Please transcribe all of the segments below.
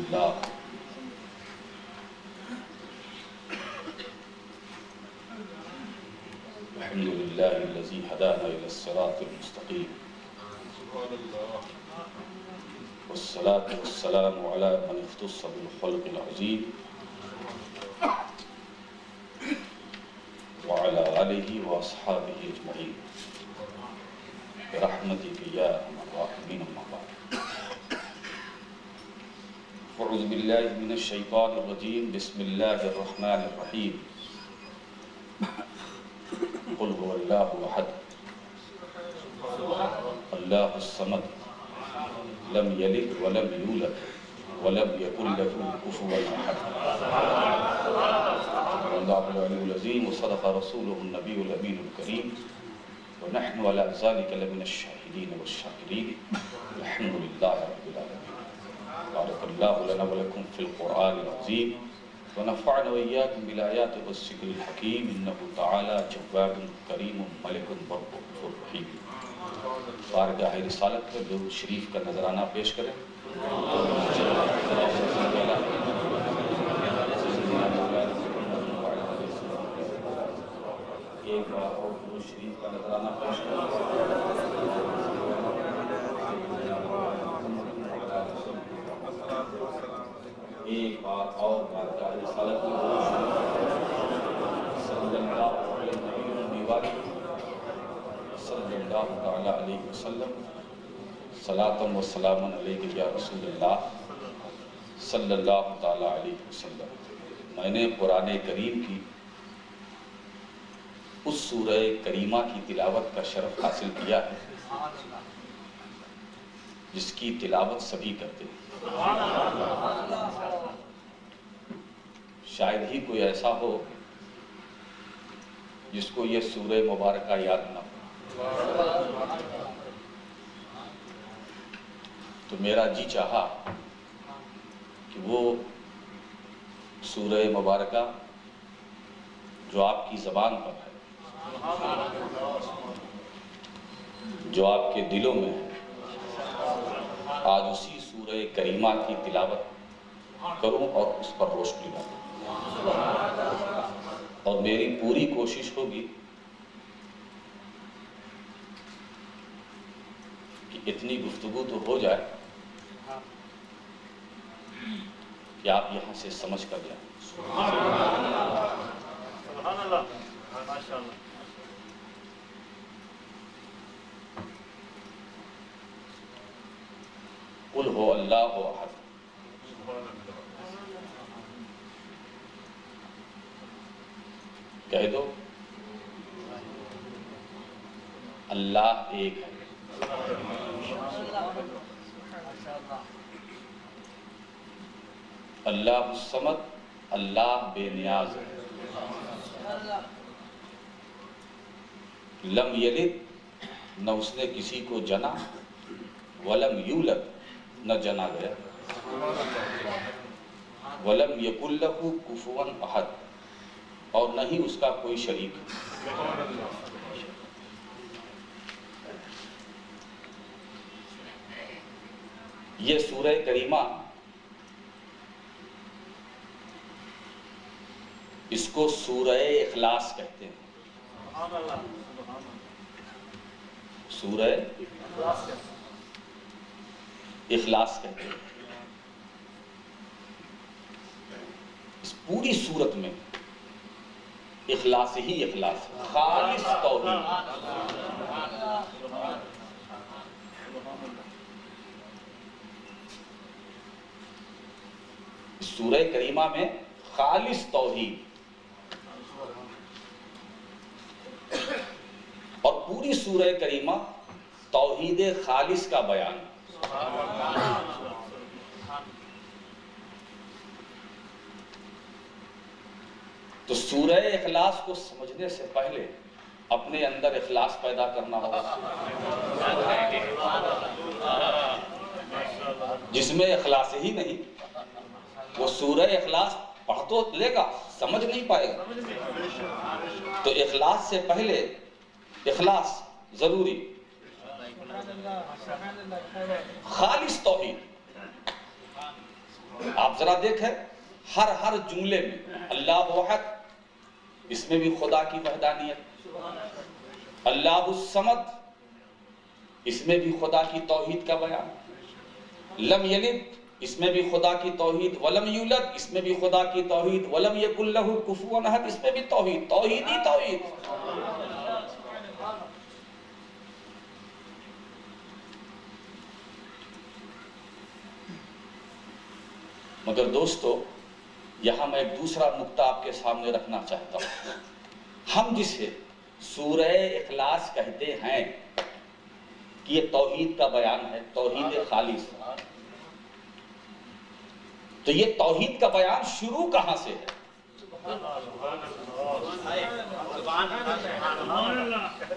للہ الحمد للہ الذی ہدانا الی الصراط المستقیم والصلاة والسلام علی من اختص بالخلق العظیم وعلى آلہ واصحابہ اجمعین برحمتک یا ارحم الراحمین اما بعد اعوذ باللہ من الشیطان الرجیم بسم اللہ الرحمن الرحیم قل هو اللہ احد اللہ الصمد لم یلد ولم یولد ولم یکن له کفوا احد اللہ العلی العظیم وصدق رسولہ النبی الامین الکریم ونحن على ذلك لمن الشاہدین والشاکرین الحمد للہ رب العالمین بارک اللہ لنا ولکم فی القرآن العظیم ونفعنا وإياكم بالآيات والذكر الحكيم إنه تعالى جواد كريم ملك بر غفور رحيم بارگاہ رسالت پر درود شریف کا نذرانہ پیش کریں ایک بار اور درود شریف کا نذرانہ پیش کریں ایک بار اور بارگاہ رسالت پر درود صلی اللہ علیہ وسلم صلاۃ و سلام علیک یا رسول اللہ صلی اللہ تعالیٰ علیہ وسلم۔ میں نے قرآن کریم کی اس سورہ کریمہ کی تلاوت کا شرف حاصل کیا ہے جس کی تلاوت سبھی کرتے ہیں۔ شاید ہی کوئی ایسا ہو جس کو یہ سورہ مبارکہ یاد نہ ہو۔ تو میرا جی چاہا کہ وہ سورہ مبارکہ جو آپ کی زبان پر ہے، جو آپ کے دلوں میں ہے، آج اسی سورہ کریمہ کی تلاوت کروں اور اس پر روشنی ڈالوں۔ اور میری پوری کوشش ہوگی کہ اتنی گفتگو تو ہو جائے کہ آپ یہاں سے سمجھ کر جائیں۔ سبحان اللہ، ماشاءاللہ۔ قل هو اللہ احد، کہہ دو اللہ ایک ہے، اللہ الصمد، اللہ بے نیاز ہے، لم یلد، نہ اس نے کسی کو جنا، ولم یولد، نہ جنا گیا، ولم یکن لہ کفوا احد، اور نہ ہی اس کا کوئی شریک۔ یہ سورہ کریمہ، اس کو سورہ اخلاص کہتے ہیں۔ سورہ اخلاص کہتے ہیں۔ اس پوری سورت میں اخلاص ہی اخلاص، خالص توحید۔ اس سورہ کریمہ میں خالص توحید اور پوری سورہ کریمہ توحید خالص کا بیان۔ تو سورہ اخلاص کو سمجھنے سے پہلے اپنے اندر اخلاص پیدا کرنا ہوگا۔ جس میں اخلاص ہی نہیں، وہ سورہ اخلاص پڑھ تو لے گا، سمجھ نہیں پائے گا۔ تو اخلاص سے پہلے اخلاص ضروری، خالص توحید۔ آپ ذرا دیکھیں ہر جملے میں اللہ احد، اس میں بھی خدا کی وحدانیت، اللہ الصمد، اس میں بھی خدا کی توحید کا بیان، لم یلد، اس میں بھی خدا کی توحید، ولم یولد، اس میں بھی خدا کی توحید، ولم یکن لہ کفوا احد، اس میں بھی توحید، توحید ہی توحید۔ مگر دوستو یہاں میں ایک دوسرا نقطہ آپ کے سامنے رکھنا چاہتا ہوں۔ ہم جسے سورہ اخلاص کہتے ہیں کہ یہ توحید کا بیان ہے، توحید خالص، تو یہ توحید کا بیان شروع کہاں سے ہے؟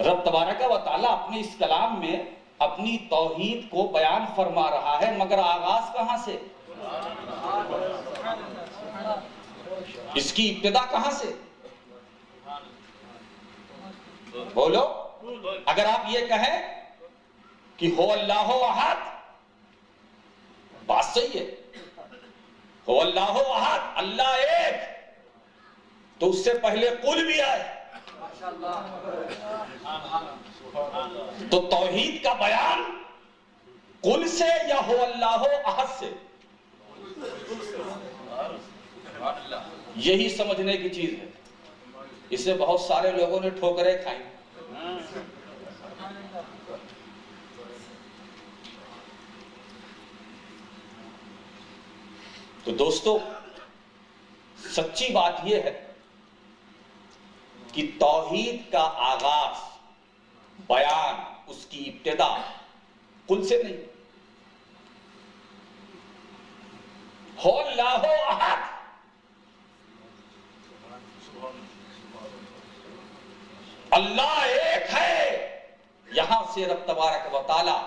رب تبارک و تعالیٰ اپنے اس کلام میں اپنی توحید کو بیان فرما رہا ہے، مگر آغاز کہاں سے؟ اس کی ابتدا کہاں سے؟ بولو، اگر آپ یہ کہیں کہ ہو اللہ احد، بات صحیح ہے، ہو اللہ احد، اللہ ایک، تو اس سے پہلے قل بھی آئے، تو توحید کا بیان قل سے یا ہو اللہ احد سے؟ یہی سمجھنے کی چیز ہے، اس سے بہت سارے لوگوں نے ٹھوکریں کھائیں۔ تو دوستو سچی بات یہ ہے کہ توحید کا آغاز، بیان، اس کی ابتدا قل سے نہیں، ہو اللہ احد، اللہ ایک ہے، یہاں سے رب تبارک و تعالی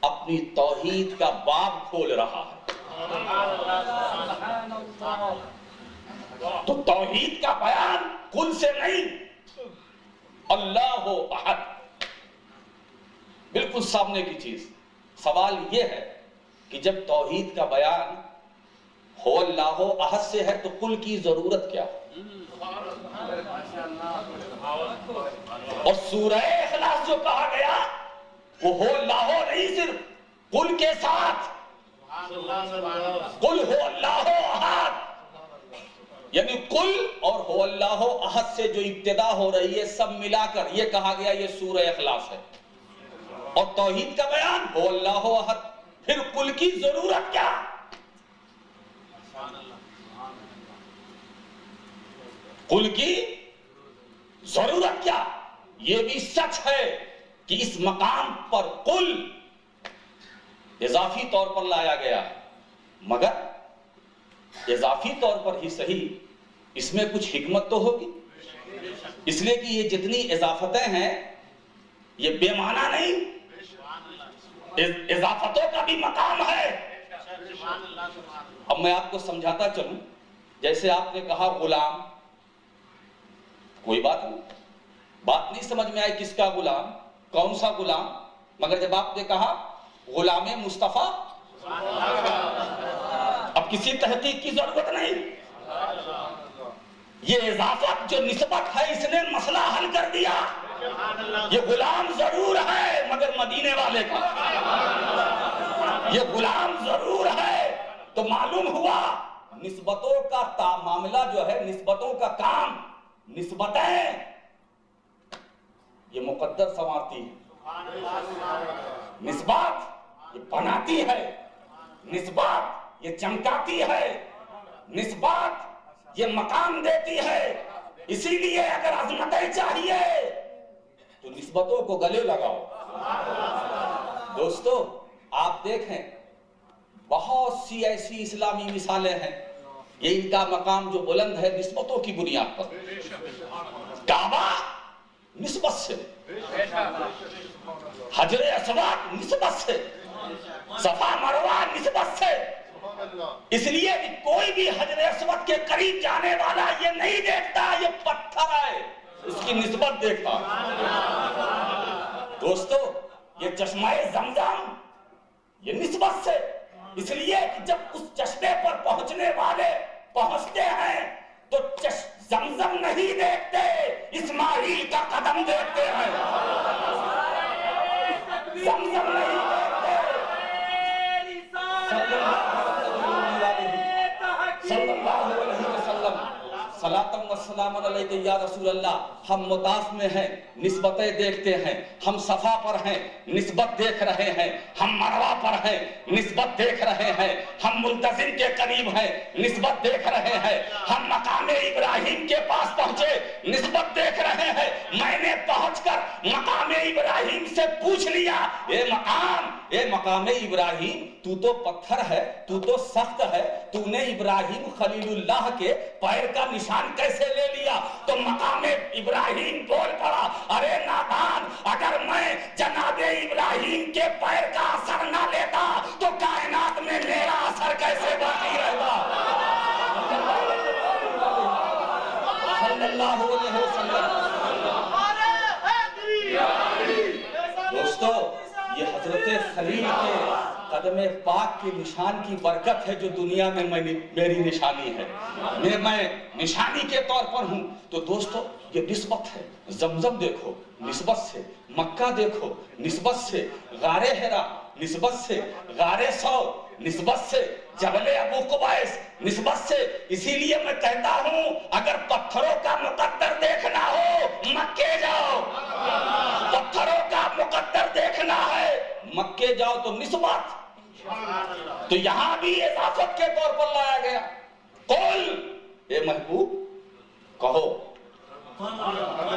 اپنی توحید کا باب کھول رہا ہے۔ تو توحید کا بیان قل سے نہیں، اللہ احد، بالکل سامنے کی چیز۔ سوال یہ ہے کہ جب توحید کا بیان ہو اللہ احد سے ہے تو قل کی ضرورت کیا؟ اور سورہ اخلاص جو کہا گیا وہ ہو اللہ نہیں، صرف قل کے ساتھ، قل ہو اللہ احد، یعنی قل اور ہو اللہ احد سے جو ابتدا ہو رہی ہے سب ملا کر یہ کہا گیا یہ سورہ اخلاص ہے۔ اور توحید کا بیان ہو اللہ احد، پھر قل کی ضرورت کیا؟ قل کی ضرورت کیا؟ یہ بھی سچ ہے کہ اس مقام پر قل اضافی طور پر لایا گیا ہے، مگر اضافی طور پر ہی صحیح، اس میں کچھ حکمت تو ہوگی، اس لیے کہ یہ جتنی اضافتیں ہیں یہ بے معنی نہیں، اضافتوں کا بھی مقام ہے۔ اب میں آپ کو سمجھاتا چلوں، جیسے آپ نے کہا غلام، کوئی بات نہیں سمجھ میں آئی کس کا غلام، کون سا غلام، مگر جب آپ نے کہا غلام مصطفیٰ، اب کسی تحقیق کی ضرورت نہیں، یہ اضافت جو نسبت ہے اس نے مسئلہ حل کر دیا۔ یہ غلام ضرور ہے مگر مدینے والے کا، یہ غلام ضرور ہے، تو معلوم ہوا نسبتوں کا معاملہ جو ہے، نسبتوں کا کام، نسبتیں یہ مقدر سنوارتی ہے، نسبت یہ بناتی ہے، نسبت یہ چمکاتی ہے، نسبت یہ مقام دیتی ہے۔ اسی لیے اگر عظمتیں چاہیے تو نسبتوں کو گلے لگاؤ۔ دوستو آپ دیکھیں بہت سی ایسی اسلامی مثالیں ہیں، یہ ان کا مقام جو بلند ہے نسبتوں کی بنیاد پر۔ کعبہ نسبت سے، حجر اسود نسبت سے، صفا مروہ نسبت سے، اس لیے کہ کوئی بھی حجر اسود کے قریب جانے والا یہ نہیں دیکھتا یہ پتھر ہے، اس کی نسبت دیکھتا۔ دوستو یہ چشمہ زمزم یہ نسبت سے، اس لیے کہ جب اس چشمے پر پہنچنے والے پہنچتے ہیں تو زمزم نہیں دیکھتے، اسماعیل کا قدم دیکھتے ہیں، زمزم نہیں دیکھتے۔ صلی اللہ علیہ وسلم، صلاۃ و سلام علیک یا رسول اللہ۔ ہم مطاف میں ہیں، نسبتیں دیکھتے ہیں، ہم صفا پر ہیں، نسبت دیکھ رہے ہیں، ہم مروہ پر ہیں، نسبت دیکھ رہے ہیں، ہم ملتزم کے قریب ہیں، نسبت دیکھ رہے ہیں، ہم مقام ابراہیم کے پاس پہنچے، نسبت دیکھ رہے ہیں۔ میں نے پہنچ کر مقام ابراہیم سے پوچھ لیا، اے مقام ابراہیم، تو تو پتھر ہے، تو تو سخت ہے، تو نے ابراہیم خلیل اللہ کے پیر کا نشان کیسے لے لیا؟ تو مقام ابراہیم بول پڑا، ارے نادان، اگر میں جناب ابراہیم کے پیر کا اثر نہ لیتا تو کائنات میں میرا اثر کیسے باقی رہتا؟ صلی اللہ علیہ وسلم۔ دوستو، یہ حضرت خلیل کے قدم پاک کے نشان کی برکت ہے جو دنیا میں میری نشانی ہے، میں نشانی کے طور پر ہوں۔ تو دوستو، یہ نسبت ہے۔ زمزم دیکھو، نسبت سے، مکہ دیکھو، نسبت سے، غار حرا، نسبت سے، غار ثور، نسبت سے، جبل ابو قبیس، نسبت سے۔ اسی لیے میں کہتا ہوں، اگر پتھروں کا مقدر دیکھنا ہو مکے جاؤ، پتھروں کا مقدر دیکھنا ہے مکے جاؤ۔ تو نسبت تو یہاں بھی اضافت کے طور پر لایا گیا۔ قل، اے محبوب کہو،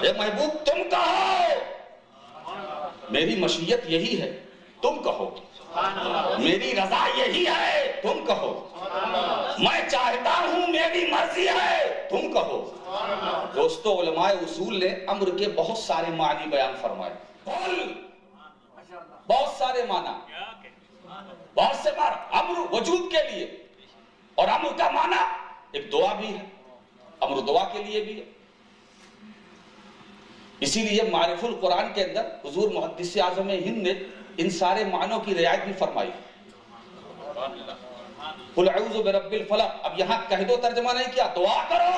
اے محبوب تم کہو، میری مشیت یہی ہے، تم کہو، میری رضا یہی ہے، تم کہو، میں چاہتا ہوں، میری مرضی ہے، تم کہو۔ دوستو، علماء اصول نے امر کے بہت سارے معنی بیان فرمائے۔ قل، بہت سارے معنی، بہت سے معنی امر وجود کے لیے، اور امر کا معنی ایک دعا بھی ہے، امر دعا کے لیے بھی ہے۔ اسی لیے معرف القرآن کے اندر حضور محدث اعظم ہند نے ان سارے معنوں کی رعایت بھی فرمائی۔ قل اعوذ برب الفلق، اب یہاں کہہ دو ترجمہ نہیں کیا، دعا کرو،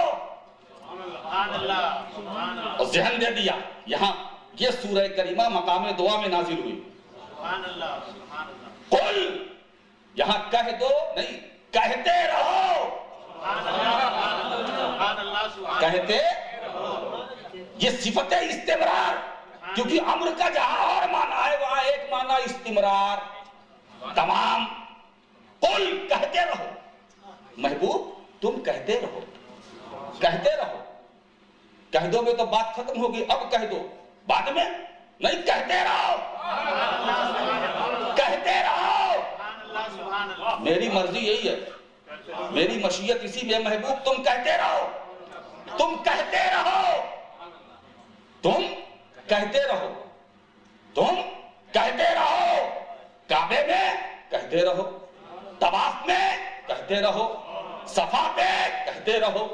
اور ذہن دے دیا۔ یہاں یہ سورہ کریمہ مقام دعا میں نازل ہوئی۔ قل، یہاں کہہ دو نہیں، کہتے رہو، کہتے، یہ صفت استمرار، کیونکہ امر کا جہاں اور معنی ہے وہاں ایک معنی استمرار، تمام۔ قل، کہتے رہو، محبوب تم کہتے رہو، کہتے رہو۔ کہہ دو گے تو بات ختم ہوگی، اب کہہ دو، بعد میں نہیں، کہتے رہو، کہتے رہو۔ میری مرضی یہی ہے، میری مشیت اسی میں، محبوب تم کہتے رہو، تم کہتے رہو، تم کہتے رہو، تم کہتے رہو۔ کعبے میں کہتے رہو، طواف میں کہتے رہو، صفا پہ کہتے رہو،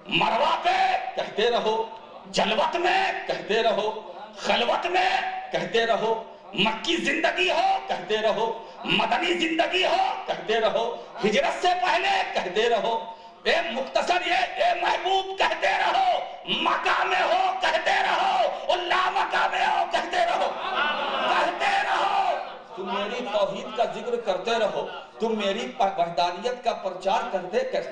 مروہ پہ کہتے رہو، جلوت میں کہتے رہو، خلوت میں کہتے رہو، مکی زندگی ہو کہتے رہو، مدنی زندگی ہو کہتے رہو، ہجرت سے پہلے کہتے رہو۔ اے مختصر یہ، اے محبوب کہتے رہو، مکہ میں ہو کہتے رہو، اللہ مکہ میں ہو کہتے رہو، کہتے رہو۔ تم میری توحید کا ذکر کرتے رہو، تم میری وحدانیت کا پرچار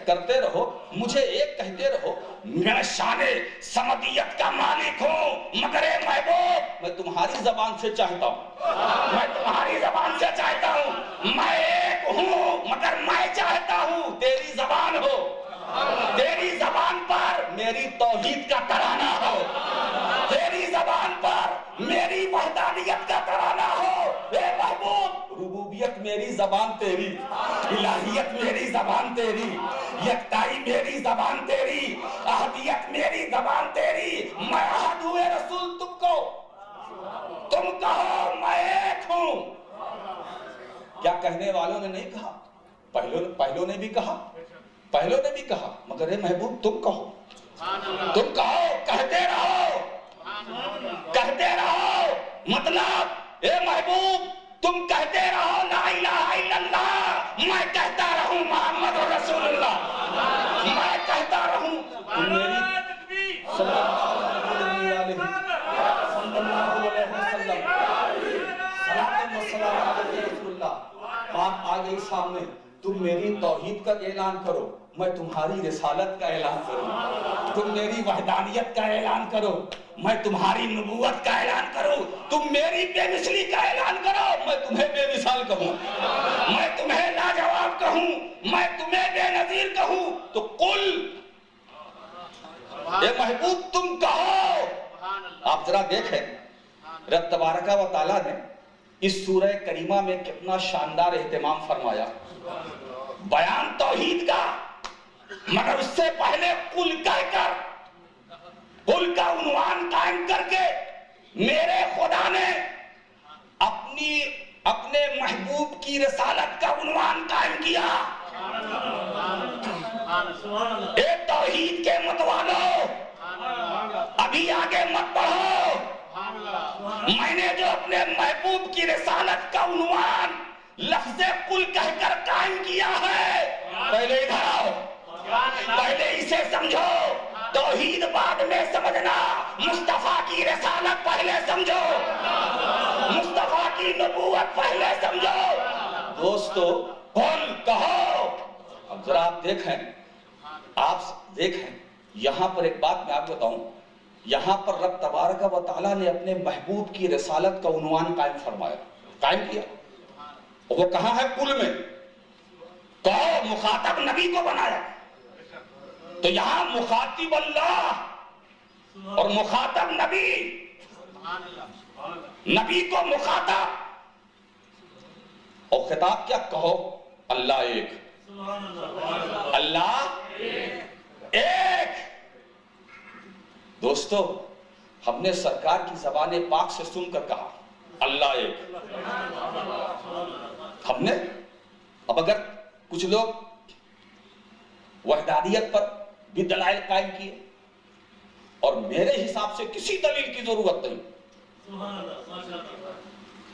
کرتے رہو، مجھے ایک کہتے رہو، میں شان صمدیت کا مالک ہوں، مگر اے محبوب میں تمہاری زبان سے چاہتا ہوں، میں تمہاری زبان سے چاہتا ہوں، میں ایک ہوں مگر میں چاہتا ہوں تیری زبان ہو، تیری زبان پر میری توحید کا ترانہ ہو، تیری زبان پر میری وحدانیت کا ترانہ ہو۔ اے محبوب، ربوبیت میری زبان تیری، الہیت میری زبان تیری، یکتائی میری زبان تیری، احدیت میری زبان تیری۔ میں احد ہوں اے رسول، تم کہو میں ایک ہوں۔ کیا کہنے والوں نے نہیں کہا؟ پہلوں نے بھی کہا، پہلوں نے بھی کہا، مگر اے محبوب تم کہو، تم کہو، کہتے رہو، کہتے رہو۔ مطلب اے محبوب تم کہتے رہو لا الہ الا اللہ، میں رہوں محمد رسول اللہ، میں کہتا رہوں تم میری صلی اللہ علیہ وسلم صلاۃ و سلام علی رسول اللہ، بات آ گئی سامنے، تم میری توحید کا اعلان کرو، میں تمہاری رسالت کا اعلان کروں، تم میری وحدانیت کا اعلان کرو، میں تمہاری نبوت کا اعلان کروں، تم میری بے مثلی کا اعلان کرو، میں تمہیں بے مثال کہوں، میں تمہیں لاجواب کہوں، میں تمہیں بے نظیر کہوں، تو قل اے محبوب تم کہو۔ آپ ذرا دیکھیں رب تبارک و تعالیٰ نے اس سورہ کریمہ میں کتنا شاندار اہتمام فرمایا، بیان توحید کا، مگر اس سے پہلے قل کہہ کر، قل کا عنوان قائم کر کے میرے خدا نے اپنے محبوب کی رسالت کا عنوان قائم کیا۔ اے توحید کے متوالو، ابھی آگے مت بڑھو، میں نے جو اپنے محبوب کی رسالت کا عنوان لفظ قل کہہ کر قائم کیا ہے، پہلے ادھر آؤ، پہلے اسے سمجھو، توحید بعد میں سمجھنا، مصطفیٰ کی رسالت پہلے سمجھو، مصطفیٰ کی نبوت پہلے سمجھو۔ دوستو قل کہو۔ اب ذرا آپ دیکھیں یہاں پر ایک بات میں آپ بتاؤں، یہاں پر رب تبارک و تعالیٰ نے اپنے محبوب کی رسالت کا عنوان قائم فرمایا، قائم کیا، وہ کہاں ہے؟ قل میں کہو، مخاطب نبی کو بنایا، تو یہاں مخاطب اللہ اور مخاطب نبی، نبی کو مخاطب، اور خطاب کیا؟ کہو اللہ ایک، اللہ ایک۔ دوستو ہم نے سرکار کی زبان پاک سے سن کر کہا اللہ ایک، ہم نے، اب اگر کچھ لوگ وحدانیت پر بھی دلائل قائم کیے، اور میرے حساب سے کسی دلیل کی ضرورت نہیں،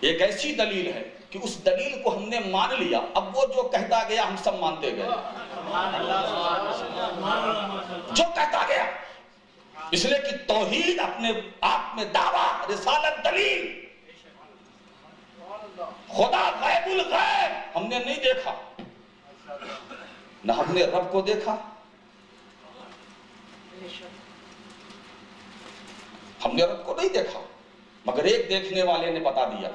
ایک ایسی دلیل ہے کہ اس دلیل کو ہم نے مان لیا، اب وہ جو کہتا گیا ہم سب مانتے گئے، جو کہتا گیا، اس لیے کہ توحید اپنے آپ میں دعویٰ، رسالت، دلیل، خدا غیب الغیب ہم نے نہیں دیکھا، نہ ہم نے رب کو دیکھا، ہم نے رب کو نہیں دیکھا، مگر ایک دیکھنے والے نے بتا دیا،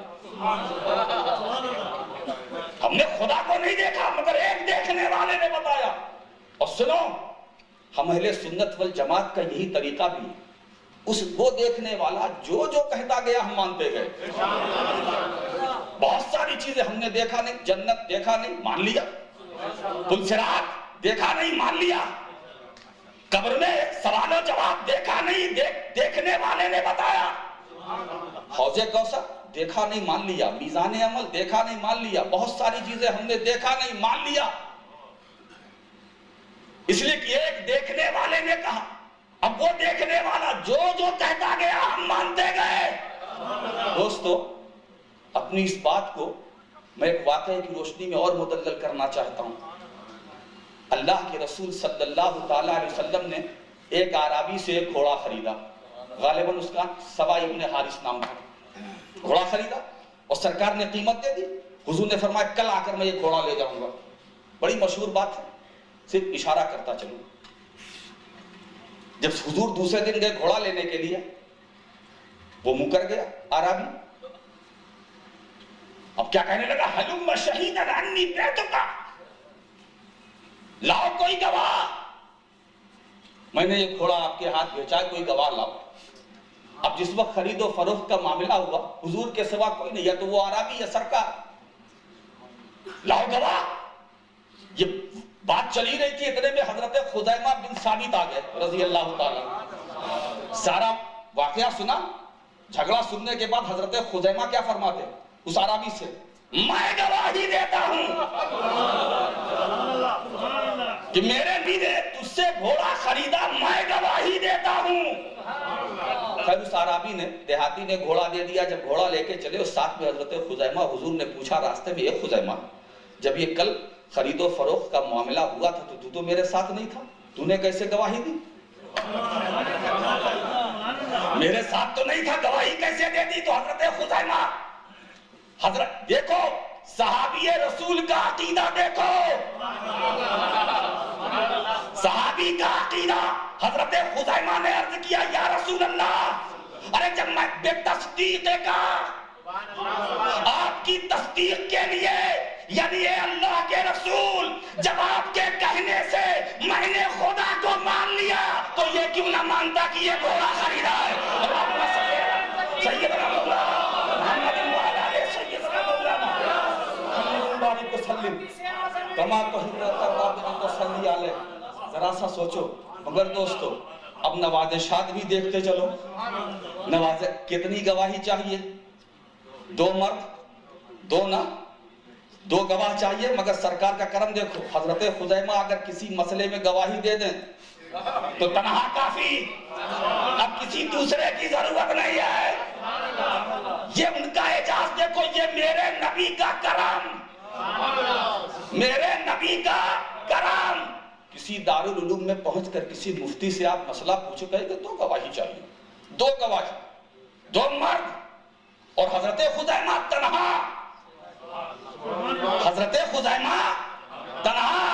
ہم نے خدا کو نہیں دیکھا مگر ایک دیکھنے والے نے بتایا۔ اور سنو، ہم اہل سنت والجماعت کا یہی طریقہ بھی ہے، وہ دیکھنے والا جو کہتا گیا ہم مانتے گئے، بہت ساری چیزیں ہم نے دیکھا نہیں، جنت دیکھا نہیں مان لیا، پلسرات دیکھا نہیں مان لیا، قبر میں سوال و جواب دیکھا نہیں، دیکھنے والے نے بتایا، حوض کوثر دیکھا نہیں مان لیا، میزان عمل دیکھا نہیں مان لیا، بہت ساری چیزیں ہم نے دیکھا نہیں مان لیا، اس لیے کہ ایک دیکھنے والے نے کہا، اب وہ دیکھنے والا جو کہتا گیا ہم مانتے گئے۔ دوستو اپنی اس بات کو میں ایک واقعے کی روشنی میں اور مدلل کرنا چاہتا ہوں۔ اللہ کے رسول صلی اللہ تعالیٰ علیہ وسلم نے ایک اعرابی سے ایک گھوڑا خریدا، غالباً اس کا سوا ابن حارث نام تھا، گھوڑا خریدا اور سرکار نے قیمت دے دی، حضور نے فرمایا کل آ کر میں یہ گھوڑا لے جاؤں گا، بڑی مشہور بات ہے، صرف اشارہ کرتا چلوں۔ جب حضور دوسرے دن گئے گھوڑا لینے کے لیے، وہ مکر گیا اعرابی، اب کیا کہنے لگا، ہلم شہیدن انی بعتک، لاؤ کوئی گواہ، میں نے یہ گھوڑا آپ کے ہاتھ بھیجا ہے، کوئی گواہ لاؤ۔ اب جس وقت خرید و فروخت کا معاملہ ہوا، حضور کے سوا کوئی نہیں، یا تو وہ اعرابی یا سرکار، لاؤ گواہ۔ یہ بات چلی رہی تھی، اتنے میں حضرت خزیمہ بن ثابت آ گئے رضی اللہ تعالیٰ، سارا واقعہ سنا، جھگڑا سننے کے بعد حضرت خزیمہ کیا فرماتے اس اعرابی سے، میں گواہی دیتا ہوں کہ میرے بھی نے تجھ سے گھوڑا خریدا، میں گواہی دیتا ہوں۔ خیر اس اعرابی نے، دیہاتی نے گھوڑا دے دیا، جب گھوڑا لے کے چلے اس ساتھ میں حضرت خزیمہ، حضور نے پوچھا راستے میں، یہ خزیمہ جب یہ کل خرید و فروخت کا معاملہ ہوا تھا تو تو میرے ساتھ نہیں تھا، تو نے کیسے گواہی دی؟ میرے ساتھ تو نہیں تھا، گواہی کیسے دے دی؟ تو حضرت خزیمہ، حضرت دیکھو صحابی رسول کا عقیدہ دیکھو، صحابی کا عقیدہ۔ حضرت خزیمہ نے عرض کیا یا رسول اللہ، ارے جب میں بے تصدیق کا آپ کی تصدیق کے لیے، یعنی اے اللہ کے رسول، جب آپ کے کہنے سے میں نے خدا کو مان لیا تو یہ کیوں نہ مانتا کہ یہ گھوڑا خریدا ہے؟ سیدنا مولانا محمد وعلى سیدنا مولانا محمد وسلم کما صلی علیہ۔ ذرا سا سوچو، مگر دوستو اب نوازشات بھی دیکھتے چلو۔ کتنی گواہی چاہیے؟ 2 مرد، 2 نہ 2 گواہ چاہیے، مگر سرکار کا کرم دیکھو، حضرت خزیمہ اگر کسی مسئلے میں گواہی دے دیں تو تنہا کافی، اب کسی دوسرے کی ضرورت نہیں ہے۔ یہ ان کا اعجاز دیکھو، یہ میرے نبی کا کرم، میرے نبی کا کرم۔ کسی دارالعلوم میں پہنچ کر کسی مفتی سے آپ مسئلہ پوچھو، کہے کہ 2 گواہی چاہیے، 2 گواہی، 2 مرد اور حضرت خزیمہ تنہا، حضرت خزیمہ تنہا۔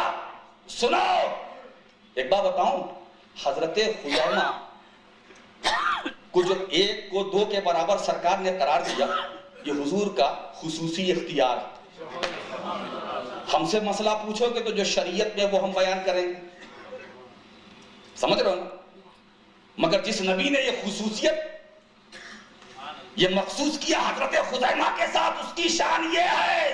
سنو ایک بات بتاؤں، حضرت خزیمہ کو جو 1 کو 2 کے برابر سرکار نے قرار دیا، یہ حضور کا خصوصی اختیار ہے۔ ہم سے مسئلہ پوچھو گے تو جو شریعت میں وہ ہم بیان کریں گے، سمجھ رہے ہو نا؟ مگر جس نبی نے یہ خصوصیت، یہ مخصوص کیا حضرت خزیمہ کے ساتھ، اس کی شان یہ ہے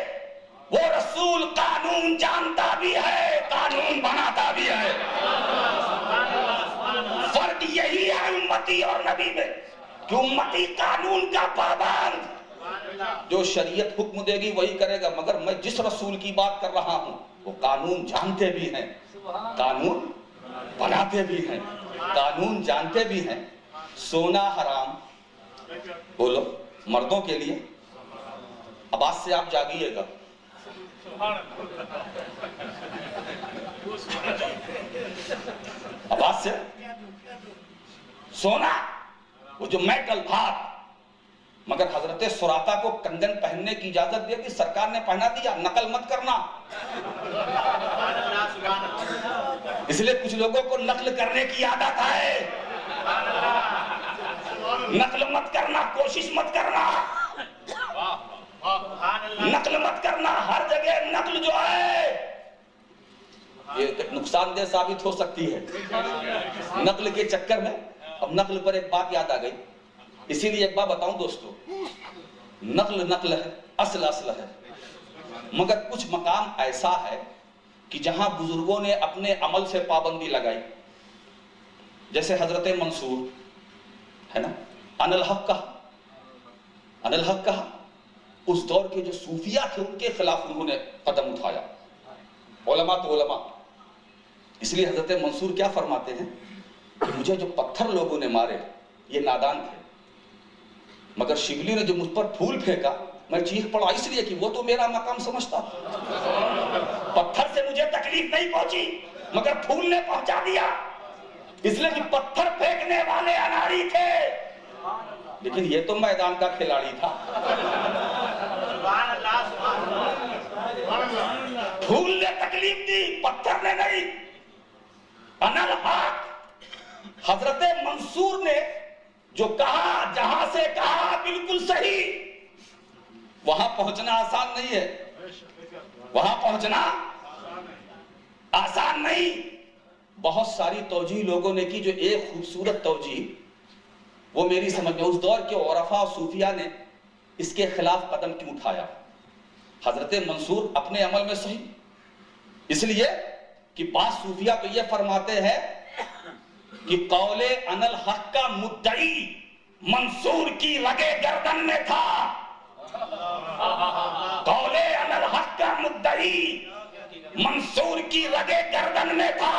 وہ رسول قانون جانتا بھی ہے، قانون بناتا بھی ہے۔ فرق یہی ہے امتی اور نبی میں کہ امتی قانون کا پابند، جو شریعت حکم دے گی وہی کرے گا، مگر میں جس رسول کی بات کر رہا ہوں وہ قانون جانتے بھی ہیں، قانون بناتے بھی ہیں، قانون جانتے بھی ہیں۔ سونا حرام، بولو مردوں کے لیے، اب آج سے آپ جاگیے گا، اب آج سے سونا وہ جو میٹل بھات، مگر حضرت سراقہ کو کنگن پہننے کی اجازت دے دی، سرکار نے پہنا دیا، نقل مت کرنا۔ اس لیے کچھ لوگوں کو نقل کرنے کی عادت ہے، نقل مت کرنا، کوشش مت کرنا، نقل مت کرنا۔ ہر جگہ نقل جو ہے یہ نقصان دہ ثابت ہو سکتی ہے۔ نقل کے چکر میں اب نقل پر ایک بات یاد آ گئی، اسی لیے ایک بات بتاؤں دوستو، نقل نقل ہے، اصل اصل ہے، مگر کچھ مقام ایسا ہے کہ جہاں بزرگوں نے اپنے عمل سے پابندی لگائی، جیسے حضرت منصور ہے نا، ان الحق کہا، ان الحق کہا، اس دور کے جو صوفیہ تھے ان کے خلاف انہوں نے قدم اٹھایا، علماء تو علماء۔ اس لیے حضرت منصور کیا فرماتے ہیں کہ مجھے جو پتھر لوگوں نے مارے یہ نادان تھے، مگر شبلی نے جو مجھ پر پھول پھینکا میں چیخ پڑا، اس لیے کہ وہ تو میرا مقام سمجھتا۔ پتھر سے مجھے تکلیف نہیں پہنچی مگر پھول نے پہنچا دیا، اس لیے کہ پتھر پھینکنے والے اناری تھے لیکن یہ تو میدان کا کھلاڑی تھا۔ پھول نے تکلیف دی، پتھر نے نہیں۔ ان الحق حضرت منصور نے جو کہا، جہاں سے کہا بالکل صحیح، وہاں پہنچنا آسان نہیں ہے، وہاں پہنچنا آسان نہیں۔ بہت ساری توجیہ لوگوں نے کی، جو ایک خوبصورت توجیہ وہ میری سمجھ میں اس دور کے عرفاء و صوفیاء نے اس کے خلاف قدم کیوں اٹھایا۔ حضرت منصور اپنے عمل میں صحیح، اس لیے کہ بعض صوفیاء تو یہ فرماتے ہیں کہ قول ان الحق کا مدعی منصور کی رگے گردن میں تھا، قول ان الحق کا مدعی منصور کی رگے گردن میں تھا۔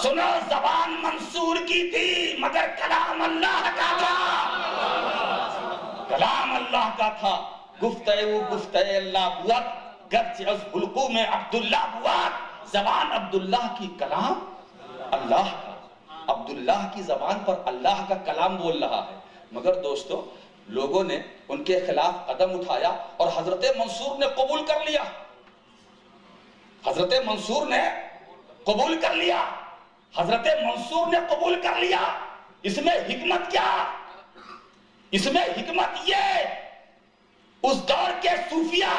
سنو، زبان منصور کی تھی مگر کلام اللہ کا تھا، کلام اللہ کا تھا۔ گفتہ اللہ قوت، گرچہ از حلقوں میں عبداللہ بواد، زبان عبداللہ کی کلام اللہ کا، عبداللہ کی زبان پر اللہ کا کلام بول رہا ہے۔ مگر دوستو لوگوں نے ان کے خلاف قدم اٹھایا اور حضرت منصور نے قبول کر لیا، حضرت منصور نے قبول کر لیا، حضرت منصور نے قبول کر لیا۔ اس میں حکمت کیا؟ اس میں حکمت یہ، اس دور کے صوفیہ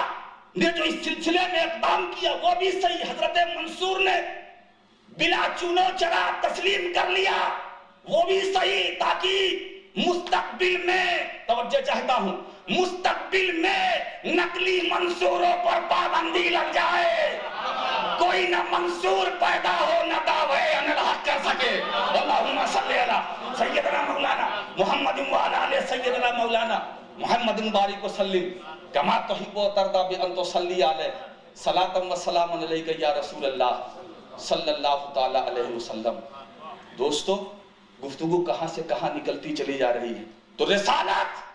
نے جو اس سلسلے میں اقدام کیا وہ بھی صحیح، حضرت منصور نے بلا چونو چرا تسلیم کر لیا وہ بھی صحیح، تاکہ مستقبل میں، توجہ چاہتا ہوں، مستقبل میں نقلی منصوروں پر پابندی لگ جائے، کوئی نہ منصور پیدا ہو نہ دعوے انلاح کر سکے۔ اللہم صلی علی سیدنا مولانا محمد وعلی آلہ سیدنا مولانا محمد بارک وسلم کما تحب و ترضی بان تصلی علیہ صلاۃ و سلام علیک یا رسول اللہ صلی اللہ تعالی علیہ وسلم۔ دوستو گفتگو کہاں سے کہاں نکلتی چلی جا رہی ہے، تو رسالت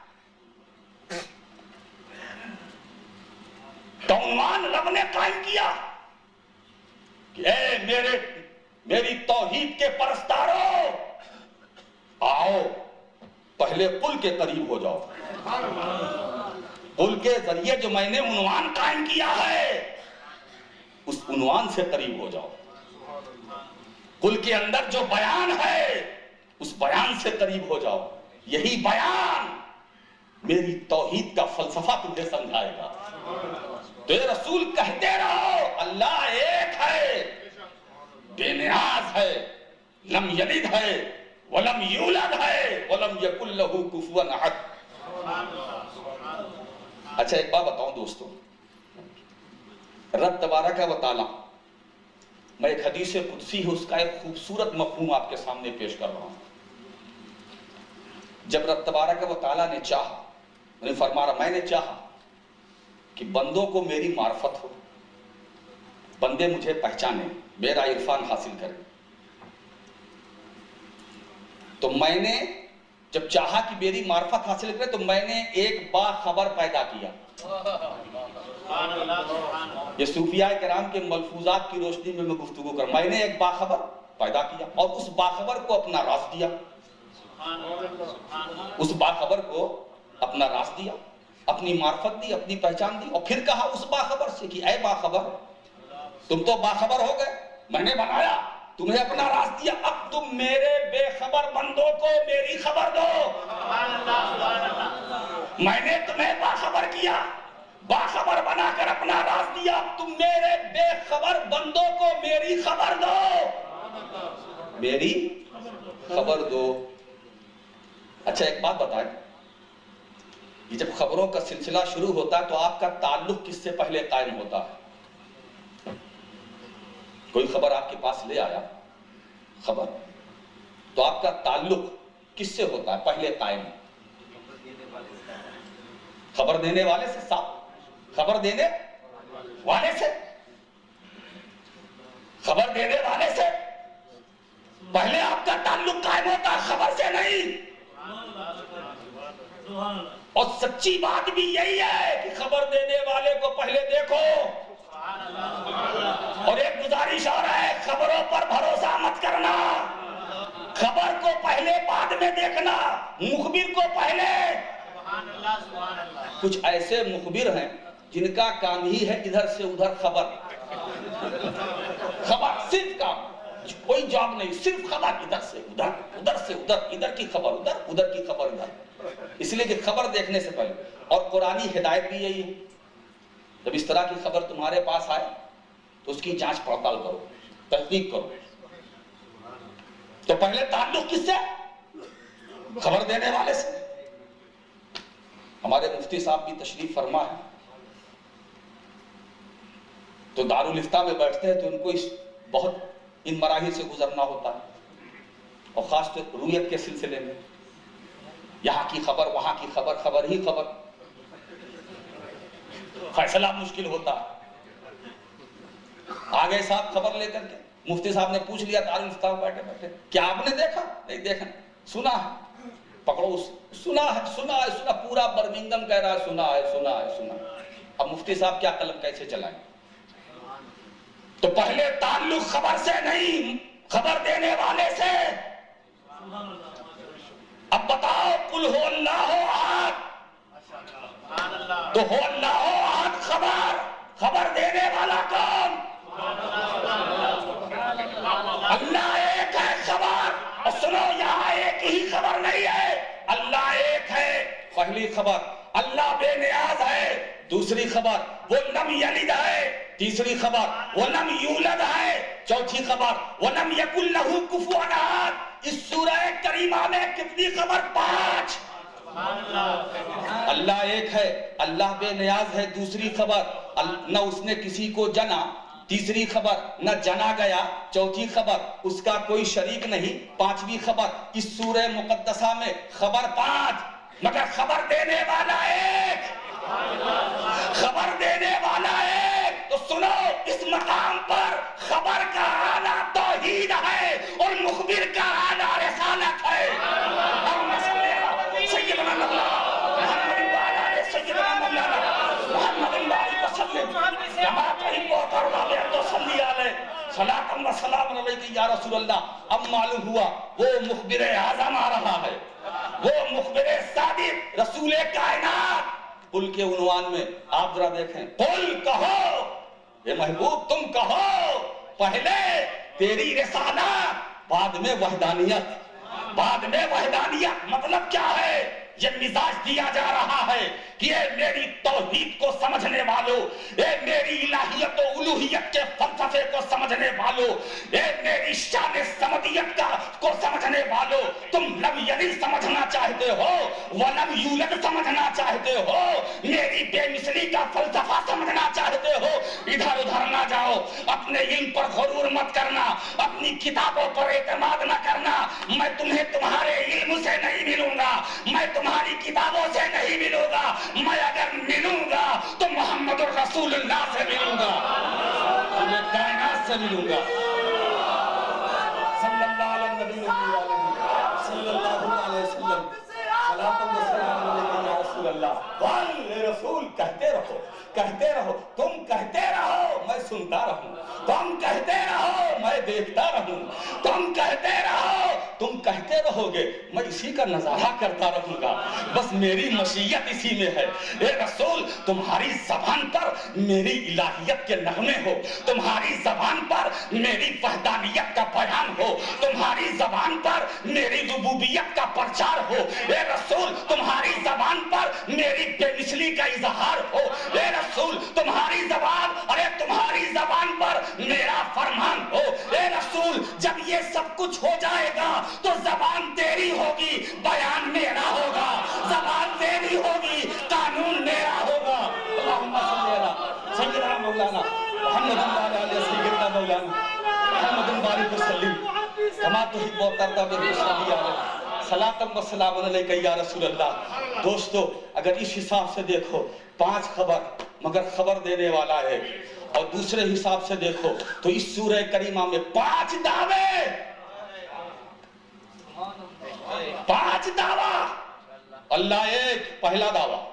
کا عنوان رب نے قائم کیا کہ اے میری توحید کے پرستارو، آؤ پہلے قل کے قریب ہو جاؤ، قل کے ذریعے جو میں نے عنوان قائم کیا ہے اس عنوان سے قریب ہو جاؤ، قل کے اندر جو بیان ہے اس بیان سے قریب ہو جاؤ، یہی بیان میری توحید کا فلسفہ تمہیں سمجھائے گا۔ تو یہ رسول کہتے رہو اللہ ایک ہے، بے نیاز ہے، لم یلد ہے ولم یولد ہے ولم یکن لہ کفوا احد۔ اچھا ایک بات بتاؤں دوستو، رب تبارک و تعالی، میں ایک حدیث قدسی ہے اس کا ایک خوبصورت مفہوم آپ کے سامنے پیش کر رہا ہوں۔ جب رب تبارک و تعالی نے چاہا، انہیں فرما رہا میں نے چاہا کہ بندوں کو میری معرفت ہو، بندے مجھے پہچانے، میرا عرفان حاصل کریں، تو میں نے جب چاہا کہ میری معرفت حاصل کرے تو میں نے ایک باخبر پیدا کیا۔ یہ صوفیاء کرام کے ملفوظات کی روشنی میں گفتگو کر، میں نے ایک باخبر پیدا کیا اور اس باخبر کو اپنا راز دیا، اس باخبر کو اپنا راز دیا، اپنی معرفت دی، اپنی پہچان دی، اور پھر کہا اس باخبر سے کہ اے باخبر تم تو باخبر ہو گئے، میں نے بنایا، تمہیں اپنا راز دیا، اب تم میرے بے خبر بندوں کو میری خبر دو۔ میں نے تمہیں باخبر کیا، باخبر بنا کر اپنا راز دیا، اب تم میرے بے خبر بندوں کو میری خبر دو، میری خبر دو۔ اچھا ایک بات بتائیں، یہ جب خبروں کا سلسلہ شروع ہوتا ہے تو آپ کا تعلق کس سے پہلے قائم ہوتا ہے؟ کوئی خبر آپ کے پاس لے آیا خبر، تو آپ کا تعلق کس سے ہوتا ہے پہلے قائم؟ خبر دینے والے سے، صاحب خبر دینے والے سے، خبر دینے والے سے پہلے آپ کا تعلق قائم ہوتا ہے، خبر سے نہیں۔ اور سچی بات بھی یہی ہے کہ خبر دینے والے کو پہلے دیکھو، اور ایک گزارش اور ہے، خبروں پر بھروسہ مت کرنا، خبر کو پہلے بعد میں دیکھنا، مخبر کو پہلے۔ کچھ ایسے مخبر ہیں جن کا کام ہی ہے ادھر سے ادھر خبر، خبر صرف کام، کوئی جاب نہیں، صرف خبر ادھر سے ادھر، ادھر سے ادھر، ادھر کی خبر ادھر، ادھر کی خبر ادھر، اس لیے کہ خبر دیکھنے سے پہلے۔ اور قرآنی ہدایت بھی یہی ہے، جب اس طرح کی خبر تمہارے پاس آئے تو اس کی جانچ پڑتال کرو، تحقیق کرو۔ تو پہلے تعلق کس سے؟ خبر دینے والے سے۔ ہمارے مفتی صاحب بھی تشریف فرما ہے، تو دارالافتاء میں بیٹھتے ہیں تو ان کو بہت ان مراحل سے گزرنا ہوتا ہے، اور خاص طور رویت کے سلسلے میں، یہاں کی خبر وہاں کی خبر، خبر ہی خبر، فیصلہ مشکل ہوتا ہے۔ آگے صاحب خبر لے کر کے مفتی صاحب نے پوچھ لیا دارالافتاء میں بیٹھے بیٹھے، کیا آپ نے دیکھا؟ نہیں دیکھا، سنا ہے، پکڑو، سنا ہے، سنا ہے، سنا، پورا برمنگم کہہ رہا ہے سنا ہے، سنا ہے، سنا ہے۔ اب مفتی صاحب کیا قلم کیسے چلائیں؟ تو پہلے تعلق خبر سے نہیں، خبر دینے والے سے۔ اب بتاؤ، قل ہو اللہ احد، تو ہو اللہ احد خبر دینے والا کون؟ اللہ ایک ہے خبر۔ اور سنو، یہاں ایک ہی خبر نہیں ہے، اللہ ایک ہے۔ پہلی خبر اللہ بے نیاز ہے، دوسری خبر وہ لم یلد ہے، تیسری خبر وہ لم یولد ہے، چوتھی خبر وہ لم یکن لہ کفوا احد۔ اس سورہ کریمہ میں کتنی خبر؟ 5۔ اللہ ایک ہے، اللہ بے نیاز ہے، دوسری خبر نہ اس نے کسی کو جنا، تیسری خبر نہ جنا گیا، چوتھی خبر اس کا کوئی شریک نہیں، پانچویں خبر اس سورہ مقدسہ میں خبر 5، مگر خبر دینے والا ایک، خبر دینے والا ایک۔ تو سنو، اس مقام پر خبر کا اعلیٰ توحید ہے اور مخبر کا اعلیٰ رسالت ہے۔ سیدنا مولانا محمد وعلى سيدنا مولانا محمد وسلم كما تحب وترضى تصلي عليه صلاة وسلام علیک یا رسول اللہ۔ اب معلوم ہوا وہ مخبر اعظم آ رہا ہے، وہ مخبر صادق رسول کائنات۔ قل کے عنوان میں آپ ذرا دیکھیں، قل کہو، اے محبوب تم کہو، پہلے تیری رسالت، بعد میں وحدانیت، بعد میں وحدانیت۔ مطلب کیا ہے؟ یہ مزاج دیا جا رہا ہے کہ اے میری توحید کو سمجھنے والوں، اے میری الہیت و الوہیت کے فلسفے کو سمجھنے والوں، اے میری شان صمدیت کو سمجھنے والوں، تم لم یلد سمجھنا چاہتے ہو، ولم یولد سمجھنا چاہتے ہو، میری بے مثلی کا فلسفہ سمجھنا چاہتے ہو، ادھر ادھر نہ جاؤ، اپنے علم پر غرور مت کرنا، اپنی کتابوں پر اعتماد نہ کرنا۔ میں تمہیں تمہارے علم سے نہیں ملوں گا، میں تمہاری کتابوں سے نہیں ملوں گا، میں اگر ملوں گا تو محمد الرسول اللہ سے ملوں گا، میں کائنات سے ملوں گا۔ صلی اللہ علیہ وسلم، صلی اللہ علیہ وسلم، صلاۃ و سلام علیک یا رسول اللہ۔ قل اے رسول، کہتے رہو، کہتے رہو، تم کہتے رہو میں سنتا رہوں، تم کہتے رہو میں دیکھتا رہوں، تم کہتے رہو، تم کہتے رہو گے میں اسی کا نظارہ کرتا رہوں گا، بس میری مشیت اسی میں ہے۔ اے رسول، تمہاری زبان پر میری الہیت کے نغمے ہو، تمہاری زبان پر میری وحدانیت کا بیان ہو، تمہاری زبان پر میری ربوبیت کا پرچار ہو۔ اے رسول، تمہاری زبان پر میری بے مثلی کا اظہار ہو۔ اے رسول، تمہاری زبان، ارے تمہاری زبان پر میرا فرمان ہو۔ اے رسول، جب یہ سب کچھ ہو جائے گا تو زبان تیری ہوگی، بیان میرا ہوگا، زبان تیری ہوگی، قانون میرا ہوگا۔ اللہم صلی علی سیدنا مولانا محمد علیہ سیدنا مولانا محمد بارک وسلم کما تحب وترضى بالرسول علیہ صلاۃ و سلام علیک یا رسول اللہ۔ دوستو، اگر اس حساب سے دیکھو 5 خبر مگر خبر دینے والا ہے، اور دوسرے حساب سے دیکھو تو اس سورہ کریمہ میں 5 دعوے، 5 دعویٰ۔ اللہ ایک، پہلا دعویٰ،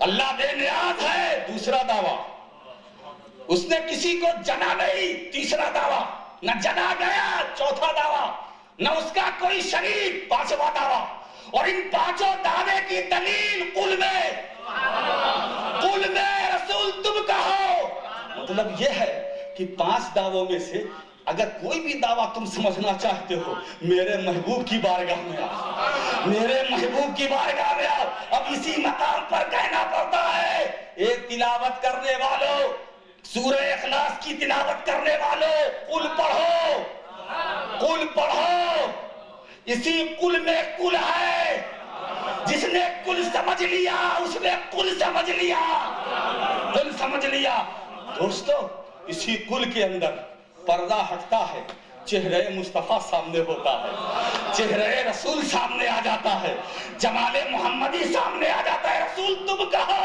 اللہ بے نیاز ہے، دوسرا دعویٰ، اس نے کسی کو جنا نہیں، تیسرا دعویٰ، نہ جنا گیا، چوتھا دعویٰ، نہ اس کا کوئی شریک، 5واں دعویٰ۔ اور ان 5 دعوے کی دلیل قل میں، قل میں رسول تم کہو۔ مطلب یہ ہے کہ 5 دعووں میں سے اگر کوئی بھی دعویٰ تم سمجھنا چاہتے ہو، میرے محبوب کی بارگاہ میں آؤ، میرے محبوب کی بارگاہ میں آؤ۔ اب اسی مقام پر کہنا پڑتا ہے، ایک تلاوت کرنے والوں، سورہ اخلاص کی تلاوت کرنے والوں، قل پڑھو، قل پڑھو۔ اسی قل میں قل ہے، جس نے قل سمجھ لیا اس نے قل سمجھ لیا، قل سمجھ لیا۔ دوستو، اسی قل کے اندر پردہ ہٹتا ہے، چہرہ مصطفیٰ سامنے ہوتا ہے، چہرہ رسول سامنے آ جاتا ہے، جمال محمدی سامنے آ جاتا ہے۔ رسول تم کہو۔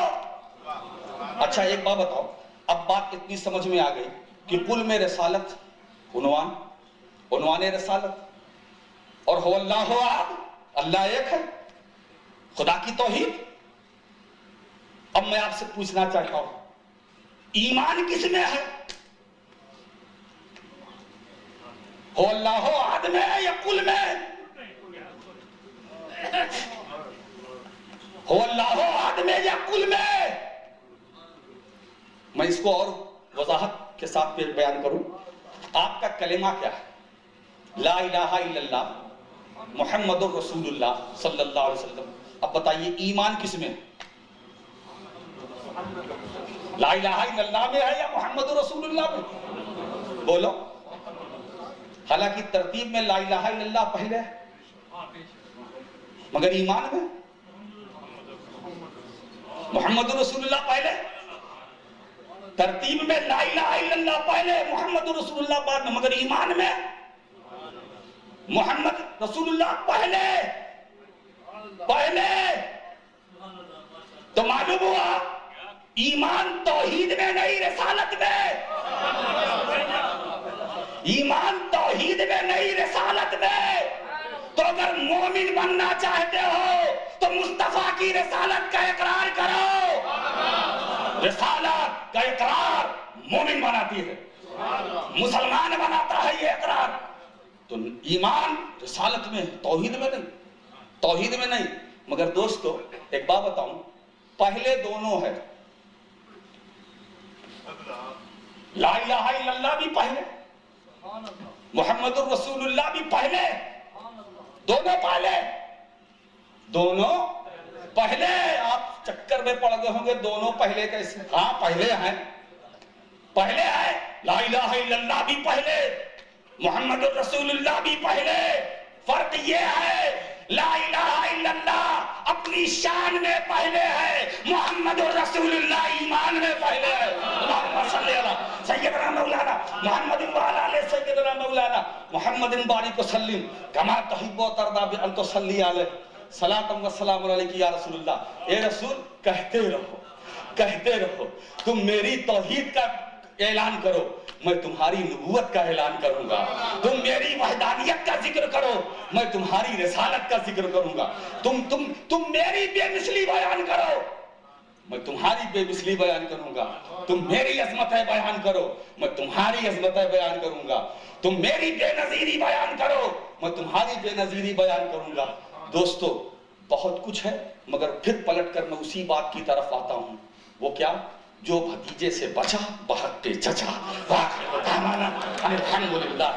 اچھا ایک بات بتاؤ، اب بات اتنی سمجھ میں آ گئی کہ قل میں رسالت عنوان رسالت، اور ہو اللہ احد، اللہ ایک ہے، خدا کی توحید، اب میں آپ سے پوچھنا چاہتا ہوں ایمان کس میں ہے؟ ہو اللہ احد میں یا کل میں؟ ہو اللہ احد میں یا کل میں؟ میں اس کو اور وضاحت کے ساتھ بیان کروں. آپ کا کلمہ کیا ہے؟ لا الہ الا اللہ محمد الرسول اللہ صلی اللہ علیہ وسلم. اب بتائیے ایمان کس میں؟ لا الہ الا اللہ میں ہے یا محمد الرسول اللہ میں؟ بولو. حالانکہ ترتیب میں لا الہ الا اللہ پہلے ہے مگر ایمان میں محمد الرسول اللہ پہلے. ترتیب میں لا الہ الا اللہ پہلے محمد رسول اللہ بعد میں مگر ایمان میں محمد رسول اللہ پہلے. تو معلوم ہوا ایمان توحید میں نہیں رسالت میں. ایمان توحید میں نہیں رسالت میں. تو اگر مومن بننا چاہتے ہو تو مصطفیٰ کی رسالت کا اقرار کرو. رسالت کا اقرار مومن بناتی ہے, مسلمان بناتا ہے یہ اقرار. تو ایمان رسالت میں, توحید میں نہیں. توحید میں نہیں. مگر دوستو ایک بات بتاؤں, پہلے دونوں ہے. لا الہ الا اللہ بھی پہلے, محمد الرسول اللہ بھی پہلے. دونوں پہلے, دونوں پہلے. آپ چکر میں پڑ گئے ہوں گے دونوں پہلے کیسے؟ ہاں پہلے ہیں, پہلے ہے. لا الہ الا اللہ بھی پہلے, محمد الرسول اللہ بھی پہلے. فرق یہ ہے لا الہ الا اللہ اپنی شان میں پہلے ہے, محمد الرسول اللہ ایمان میں پہلے ہے. اللہم صلی علی سیدنا مولانا محمد وعلی آلہ سیدنا مولانا محمد بارک وسلم کما تحب و ترضی بان تصلی علیہ صلاۃ و سلام علیک یا رسول اللہ. اے رسول کہتے رہو تم میری توحید کا اعلان کرو, میں تمہاری نبوت کا اعلان کروں گا. تم میری وحدانیت کا ذکر کرو, میں تمہاری رسالت کا ذکر کروں گا. تم میری بے مثلی بیان کرو, میں تمہاری بے مثلی بیان کروں گا. تم میری عظمتیں بیان کرو, میں تمہاری عظمتیں بیان کروں گا. تم میری بے نظیری بیان کرو, میں تمہاری بے نظیری بیان کروں گا. دوستو بہت کچھ ہے مگر پھر پلٹ کر میں اسی بات کی طرف آتا ہوں. وہ کیا؟ جو بھتیجے سے بچا بحق پہ چچا. الحمدللہ.